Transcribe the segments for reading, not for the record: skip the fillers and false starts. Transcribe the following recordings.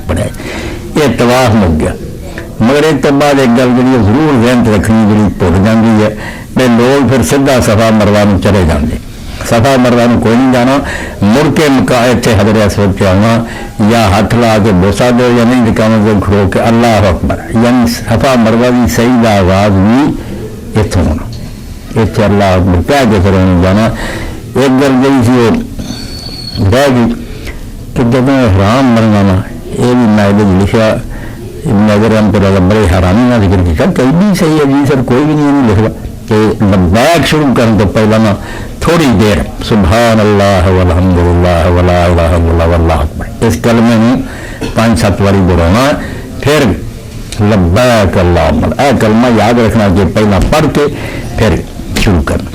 पढ़िया। ये तवाफ मुक गया। मगर एक तो बाद एक गल जी जरूर जहन च रखनी जी भुल जाती है भी लोग फिर सीधा सफा मरवा में चले जाते। सफा मरवा में कोई नहीं जाना, मुड़ के मुका इतने हजर असवद पे आना या हाथ ला के बोसा दो या नहीं निकाल के खड़ो के अल्लाह अकबर, यानी सफा मरवा की सही का आवाज़ भी इतों होना, इतने अल्लाह अकबर कह के फिर उन्हें जाना। एक गल जी सी वो रह गई कि जब हराम मरना ना, ये भी मैं लिखा नजर हम पर बड़े हैरानी ना जिक्र किया, कहीं भी सही है जी सर, कोई भी नहीं लिखा कि लब्बैक शुरू करने तो पहला ना थोड़ी देर सुभान अल्लाह वल्हम्दुलिल्लाह वला इलाहा इल्लल्लाह वल्लाहु अकबर इस कलमे में 5-7 बारी दोहराना, फिर लब्बैक अल्लाहुम्मा, ऐ कलमा याद रखना कि पहला पढ़ के फिर शुरू करना।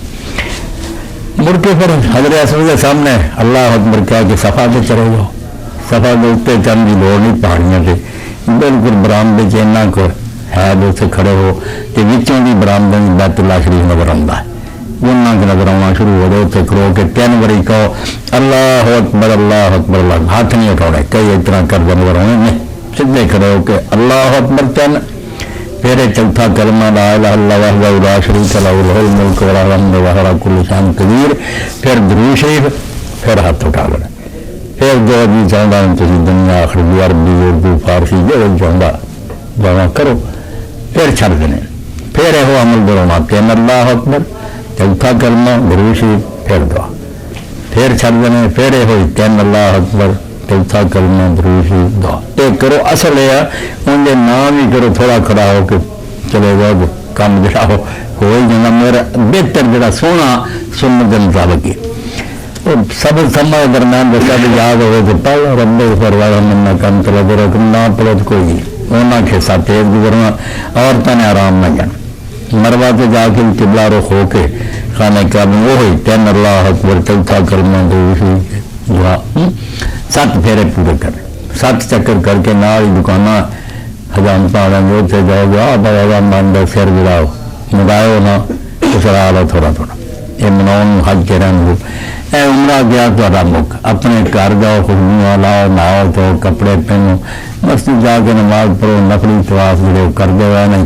मुड़ के फिर हजरत असवद के सामने अल्लाह अकबर कह के सफा पे चले जाओ। सफा के उत्ते चढ़ने की लोड़ नहीं, पहाड़ियों से बिल्कुल बरामदे च इन्ना को है उत्थे खड़े हो तो विचों की बरामदे में बैतुल्लाह शरीफ नजर आता है। उन्होंने के नजर आना शुरू हो जाए, उत्थे खड़ो के 3 बारी कहो अल्लाह अकबर अल्लाह अकबर अल्लाह, हाथ नहीं उठाने, कई इस तरह कर नजर आने नहीं, सीधे खड़े होके अल्लाह अकबर 3, फिर चौथा कलमा ला इलाहा इल्लल्लाह वहदहु ला शरीका लहु लहुल मुल्कु वल हम्दु व हुवा अला कुल्लि शैइन कदीर, फिर दुरूद शरीफ, फिर हाथ उठा लेना। फिर जो भी चाहता है तुम दुनिया अखरी अरबी उर्दू फारसी जो चाहता जावा करो, फिर छड़ देने, फिर यह अमल दोहराना 3 अल्लाह अकबर, चौथा कलमा दुरूद शरीफ, फिर दुआ, फिर छड़ देने, फिर यह 3 अल्लाह अकबर, चौथा कलमा दुरूद शरीफ, दुआ। ये करो, असल यह उनके नाम ही करो, थोड़ा खड़ा हो के चले जाओ, काम जरा हो ही जाना। मेरा बेहतर जरा सोना सुनने के मुताबिक ही सब समय दरम्यान बच्चा भी याद हो तो पढ़ रब्बे फरवाया मन्ना कम चला दे रखना, ना पढ़ो तो कोई नहीं, उन्होंने खेसा तेज गुजरना, औरतों ने आराम न जाना। मरवा से जाके किबला रुख होके खाने का वो ही 3 अल्लाह अकबर, चौथा कलमा दुआ, 7 फेरे पूरे कर, 7 चक्कर करके ना ही दुकाना हजाम पालेंगे, उत्थे जाओगे आ बाबा मान सिर गिराओ मंगाओ ना उसरा लो थोड़ा थोड़ा, ये मनाओ हज के रंग उमरा गया तो मुख, अपने घर जाओ, खुशबू लाओ, नहाओ तो कपड़े पहनो, मस्जिद जाके नमाज पढ़ो, नफली तवाफ जो कर दो।